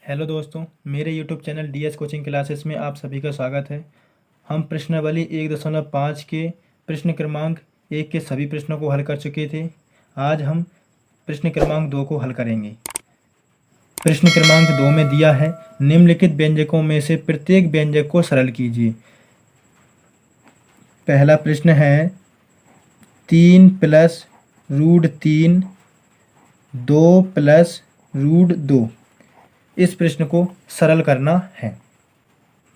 Hello दोस्तों, मेरे YouTube channel DS coaching classes में आप सभी का स्वागत है। हम प्रश्नावली 1.5 के प्रश्न क्रमांक 1 के सभी प्रश्नों को हल कर चुके थे। आज हम प्रश्न क्रमांक 2 को हल करेंगे। प्रश्न क्रमांक 2 में दिया है, निम्नलिखित व्यंजकों में से प्रत्येक व्यंजक को सरल कीजिए। पहला प्रश्न है 3 + √3 2 + √2। इस प्रश्न को सरल करना है।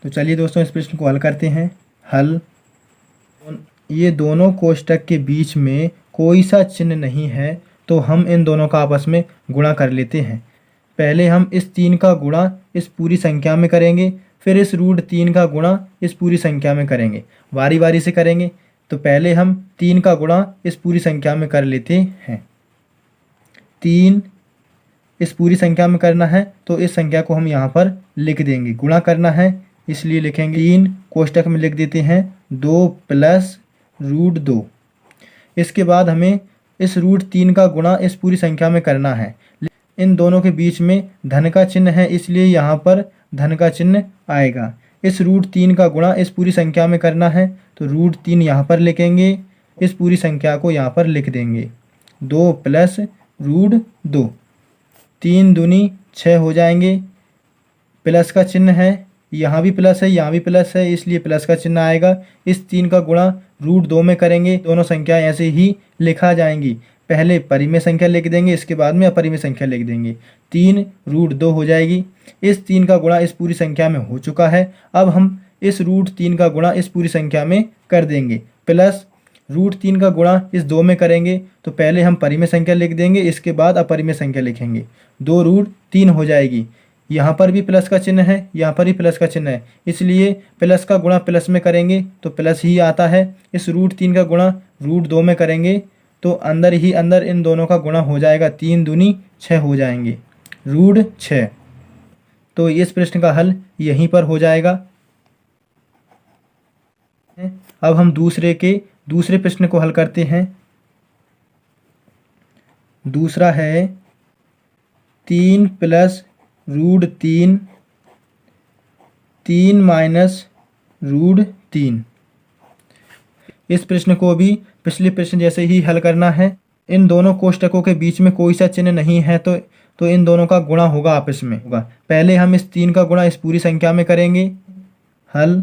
तो चलिए दोस्तों, इस प्रश्न को हल करते हैं। हल, ये दोनों कोष्टक के बीच में कोई सा चिन्ह नहीं है, तो हम इन दोनों का आपस में गुणा कर लेते हैं। पहले हम इस 3 का गुणा इस पूरी संख्या में करेंगे, फिर इस √3 का गुणा इस पूरी संख्या में करेंगे। बारी बारी से करेंगे। तो पहले हम 3 का गुणा इस पूरी संख्या में कर लेते हैं। 3 इस पूरी संख्या में करना है, तो इस संख्या को हम यहाँ पर लिख देंगे। गुणा करना है इसलिए लिखेंगे 3 कोष्टक में लिख देते हैं 2 + √2। इसके बाद हमें इस √3 का गुणा इस पूरी संख्या में करना है। इन दोनों के बीच में धन का चिन्ह है, इसलिए यहाँ पर धन का चिन्ह आएगा। इस √3 का गुणा इस पूरी संख्या में करना है, तो √3 यहाँ पर लिखेंगे, इस पूरी संख्या को यहाँ पर लिख देंगे। 2 + √2, 3 दूनी 6 हो जाएंगे। प्लस का चिन्ह है, यहाँ भी प्लस है, यहाँ भी प्लस है, इसलिए प्लस का चिन्ह आएगा। इस 3 का गुणा √2 में करेंगे। दोनों संख्या ऐसे ही लिखा जाएंगी। पहले परिमेय संख्या लिख देंगे, इसके बाद में अपरिमेय संख्या लिख देंगे। 3 √2 हो जाएगी। इस 3 का गुणा इस पूरी संख्या में हो चुका है। अब हम इस √3 का गुणा इस पूरी संख्या में कर देंगे, प्लस √3 का गुणा इस 2 में करेंगे। तो पहले हम परिमेय संख्या लिख देंगे, इसके बाद अपरिमेय संख्या लिखेंगे। 2 √3 हो जाएगी। यहाँ पर भी प्लस का चिन्ह है, यहाँ पर भी प्लस का चिन्ह है, इसलिए प्लस का गुणा प्लस में करेंगे तो प्लस ही आता है। इस √3 का गुणा √2 में करेंगे तो अंदर ही अंदर इन दोनों का गुणा हो जाएगा। 3 दूनी 6 हो जाएंगे, √6। तो इस प्रश्न का हल यहीं पर हो जाएगा। अब हम दूसरे प्रश्न को हल करते हैं। दूसरा है 3 + √3 3 - √3। इस प्रश्न को भी पिछले प्रश्न जैसे ही हल करना है। इन दोनों कोष्टकों के बीच में कोई सा चिन्ह नहीं है, तो इन दोनों का गुणा होगा, आपस में होगा। पहले हम इस 3 का गुणा इस पूरी संख्या में करेंगे। हल,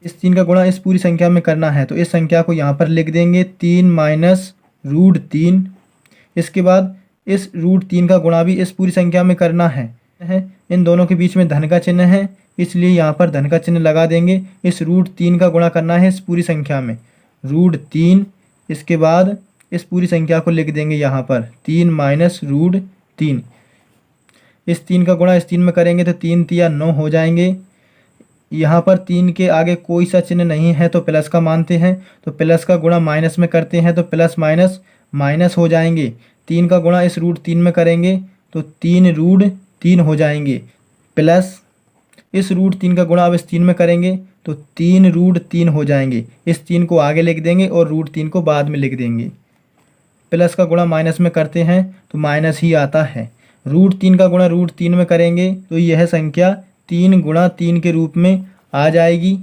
इस 3 का गुणा इस पूरी संख्या में करना है, तो इस संख्या को यहाँ पर लिख देंगे 3 - √3। इसके बाद इस √3 का गुणा भी इस पूरी संख्या में करना है। इन दोनों के बीच में धन का चिन्ह है, इसलिए यहाँ पर धन का चिन्ह लगा देंगे। इस √3 का गुणा करना है इस पूरी संख्या में, √3। इसके बाद इस पूरी संख्या को लिख देंगे यहाँ पर 3 - √3। इस 3 का गुणा इस 3 में करेंगे तो 3 × 9 हो जाएंगे। यहाँ पर 3 के आगे कोई सा चिन्ह नहीं है, तो प्लस का मानते हैं। तो प्लस का गुणा माइनस में करते हैं, तो प्लस माइनस माइनस हो जाएंगे। 3 का गुणा इस √3 में करेंगे तो 3 √3 हो जाएंगे, प्लस इस √3 का गुणा अब इस 3 में करेंगे तो 3 √3 हो जाएंगे। इस 3 को आगे लिख देंगे और √3 को बाद में लिख देंगे। प्लस का गुणा माइनस में करते हैं तो माइनस ही आता है। √3 का गुणा √3 में करेंगे तो यह संख्या 3 × 3 के रूप में आ जाएगी।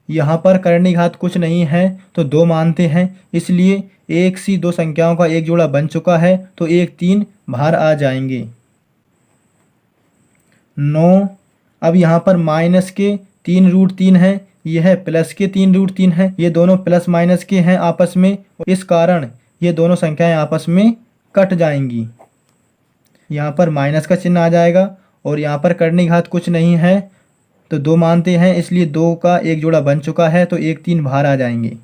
यहाँ पर करणीघात कुछ नहीं है, तो 2 मानते हैं, इसलिए एक सी 2 संख्याओं का एक जोड़ा बन चुका है, तो 1 3 बाहर आ जाएंगे। 9। अब यहाँ पर माइनस के 3 √3 है, यह प्लस के 3 √3 है। ये दोनों प्लस माइनस के हैं आपस में, इस कारण ये दोनों संख्याएं आपस में कट जाएंगी। यहाँ पर माइनस का चिन्ह आ जाएगा और यहाँ पर करणीघात कुछ नहीं है, तो 2 मानते हैं, इसलिए 2 का एक जोड़ा बन चुका है, तो 1 3 बाहर आ जाएंगे।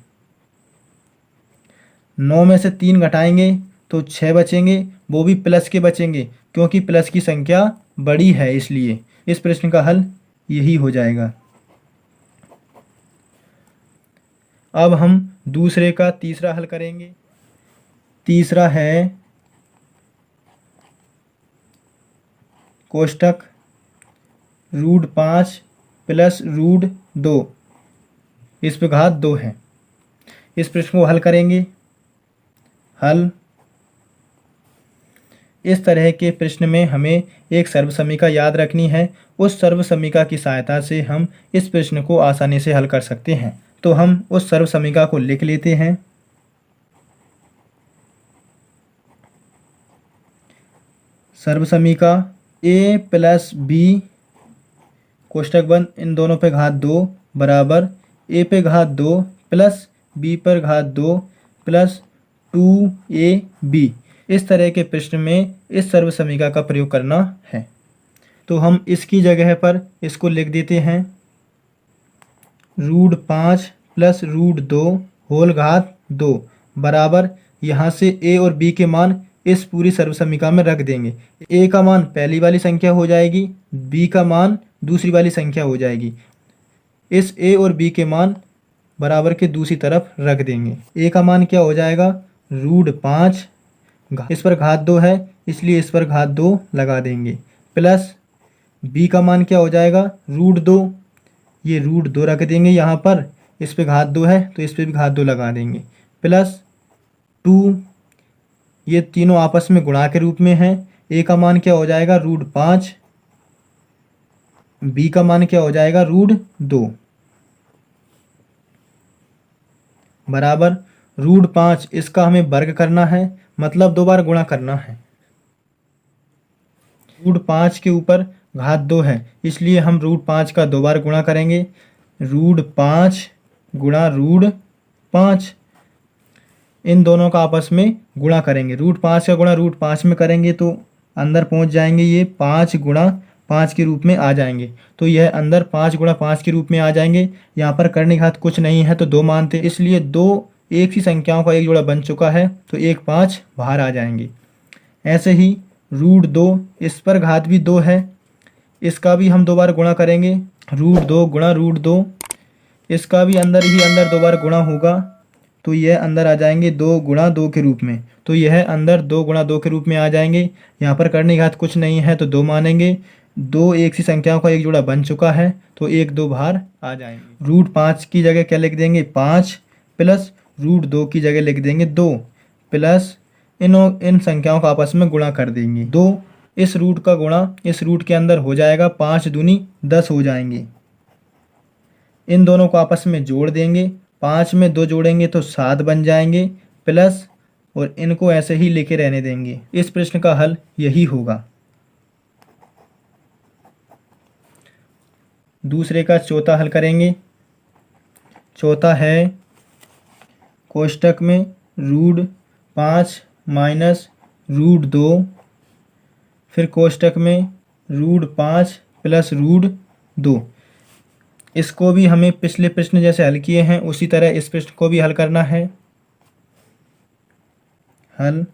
9 में से 3 घटाएंगे तो 6 बचेंगे, वो भी प्लस के बचेंगे, क्योंकि प्लस की संख्या बड़ी है, इसलिए इस प्रश्न का हल यही हो जाएगा। अब हम दूसरे का तीसरा हल करेंगे। तीसरा है कोष्टक √5 + √2, इस पे घात 2 है। इस प्रश्न को हल करेंगे। हल, इस तरह के प्रश्न में हमें एक सर्वसमीका याद रखनी है। उस सर्वसमीका की सहायता से हम इस प्रश्न को आसानी से हल कर सकते हैं। तो हम उस सर्वसमीका को लिख लेते हैं। सर्वसमीका a प्लस बी कोष्टक बंद इन दोनों पे घात 2 बराबर a पे घात 2 प्लस b पर घात 2 प्लस 2ab। इस तरह के प्रश्न में इस सर्वसमीका का प्रयोग करना है। तो हम इसकी जगह पर इसको लिख देते हैं √5 प्लस √2 होल घात 2 बराबर, यहाँ से a और b के मान इस पूरी सर्वसमीका में रख देंगे। a का मान पहली वाली संख्या हो जाएगी, b का मान दूसरी वाली संख्या हो जाएगी। इस a और b के मान बराबर के दूसरी तरफ रख देंगे। a का मान क्या हो जाएगा √5, इस पर घात 2 है इसलिए इस पर घात 2 लगा देंगे, प्लस b का मान क्या हो जाएगा √2, ये √2 रख देंगे यहाँ पर, इस पे घात 2 है तो इस पे भी घात 2 लगा देंगे, प्लस 2। ये तीनों आपस में गुणा के रूप में हैं। a का मान क्या हो जाएगा √5, b का मान क्या हो जाएगा √2 बराबर √5। इसका हमें वर्ग करना है, मतलब 2 बार गुणा करना है। √5 के ऊपर घात 2 है इसलिए हम √5 का 2 बार गुणा करेंगे। √5 गुणा √5, इन दोनों का आपस में गुणा करेंगे। √5 का गुणा √5 में करेंगे तो अंदर पहुंच जाएंगे, ये 5 गुणा 5 के रूप में आ जाएंगे। तो यह अंदर 5 गुणा 5 के रूप में आ जाएंगे। यहाँ पर कर्णिघात कुछ नहीं है तो 2 मानते, इसलिए 2 एक सी संख्याओं का एक जोड़ा बन चुका है तो 1 5 बाहर आ जाएंगे। ऐसे ही √2, इस पर घात भी 2 है, इसका भी हम 2 बार गुणा करेंगे। √2 गुणा √2, इसका भी अंदर ही अंदर 2 बार गुणा होगा तो यह अंदर आ जाएंगे 2 गुणा 2 के रूप में, तो यह अंदर 2 गुणा 2 के रूप में आ जाएंगे। यहाँ पर कर्णिघात कुछ नहीं है तो 2 मानेंगे। 2 एक सी संख्याओं का एक जोड़ा बन चुका है तो 1 2 बाहर आ जाएंगे। √5 की जगह क्या लिख देंगे 5, प्लस √2 की जगह लिख देंगे 2, प्लस इन संख्याओं का आपस में गुणा कर देंगे। 2 इस रूट का गुणा इस रूट के अंदर हो जाएगा, 5 दूनी 10 हो जाएंगे। इन दोनों को आपस में जोड़ देंगे, 5 में 2 जोड़ेंगे तो 7 बन जाएंगे, प्लस और इनको ऐसे ही लेके रहने देंगे। इस प्रश्न का हल यही होगा। दूसरे का चौथा हल करेंगे। चौथा है कोष्टक में √5 माइनस √2, फिर कोष्टक में √5 प्लस √2। इसको भी हमें पिछले प्रश्न जैसे हल किए हैं उसी तरह इस प्रश्न को भी हल करना है। हल,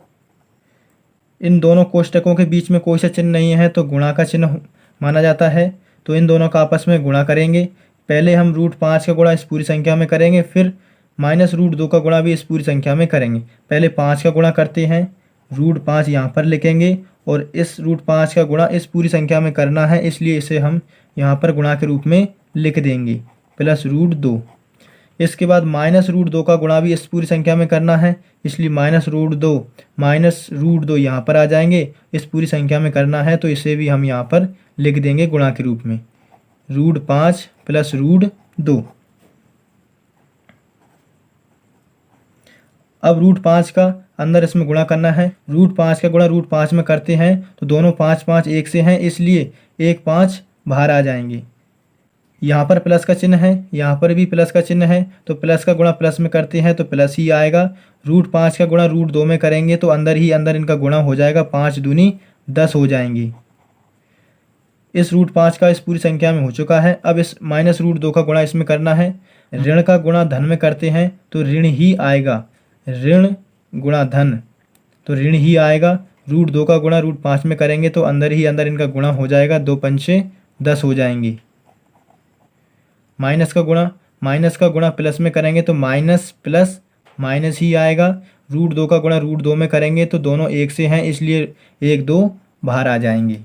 इन दोनों कोष्टकों के बीच में कोई सा चिन्ह नहीं है तो गुणा का चिन्ह माना जाता है, तो इन दोनों का आपस में गुणा करेंगे। पहले हम √5 का गुणा इस पूरी संख्या में करेंगे, फिर माइनस √2 का गुणा भी इस पूरी संख्या में करेंगे। पहले 5 का गुणा करते हैं, √5 यहाँ पर लिखेंगे और इस √5 का गुणा इस पूरी संख्या में करना है, इसलिए इसे हम यहाँ पर गुणा के रूप में लिख देंगे, प्लस √2। इसके बाद माइनस √2 का गुणा भी इस पूरी संख्या में करना है, इसलिए माइनस √2 यहाँ पर आ जाएंगे। इस पूरी संख्या में करना है तो इसे भी हम यहाँ पर लिख देंगे गुणा के रूप में, √5 प्लस √2। अब √5 का अंदर इसमें गुणा करना है। √5 का गुणा √5 में करते हैं तो दोनों 5 5 एक से हैं, इसलिए 1 5 बाहर आ जाएंगे। यहाँ पर प्लस का चिन्ह है, यहाँ पर भी प्लस का चिन्ह है, तो प्लस का गुणा प्लस में करते हैं तो प्लस ही आएगा। √5 का गुणा √2 में करेंगे तो अंदर ही अंदर इनका गुणा हो जाएगा, 5 दूनी 10 हो जाएंगी। इस √5 का इस पूरी संख्या में हो चुका है। अब इस माइनस √2 का गुणा इसमें करना है। ऋण का गुणा धन में करते हैं तो ऋण ही आएगा, ऋण गुणा धन तो ऋण ही आएगा। √2 का गुणा √5 में करेंगे तो अंदर ही अंदर इनका गुणा हो जाएगा, 2 पंचे 10 हो जाएंगे। माइनस का गुणा प्लस में करेंगे तो माइनस प्लस माइनस ही आएगा। √2 का गुणा √2 में करेंगे तो दोनों एक से हैं, इसलिए 1 2 बाहर आ जाएंगे।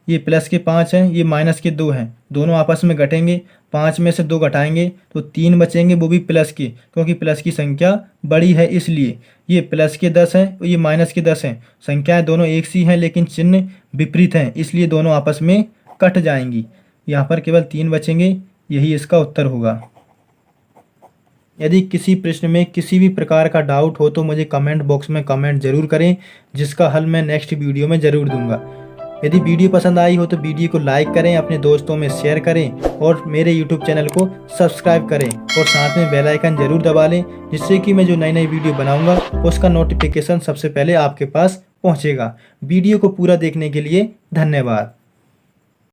ये प्लस के 5 हैं, ये माइनस के 2 हैं, दोनों आपस में घटेंगे। 5 में से 2 घटाएंगे तो 3 बचेंगे, वो भी प्लस के, क्योंकि प्लस की संख्या बड़ी है इसलिए। ये प्लस के 10 हैं और ये माइनस के 10 हैं। संख्याएं दोनों एक सी हैं लेकिन चिन्ह विपरीत हैं, इसलिए दोनों आपस में कट जाएंगी। यहाँ पर केवल 3 बचेंगे, यही इसका उत्तर होगा। यदि किसी प्रश्न में किसी भी प्रकार का डाउट हो तो मुझे कमेंट बॉक्स में कमेंट जरूर करें, जिसका हल मैं नेक्स्ट वीडियो में ज़रूर दूंगा। यदि वीडियो पसंद आई हो तो वीडियो को लाइक करें, अपने दोस्तों में शेयर करें और मेरे यूट्यूब चैनल को सब्सक्राइब करें और साथ में बेल आइकन जरूर दबा लें, जिससे कि मैं जो नई नई वीडियो बनाऊंगा उसका नोटिफिकेशन सबसे पहले आपके पास पहुंचेगा। वीडियो को पूरा देखने के लिए धन्यवाद।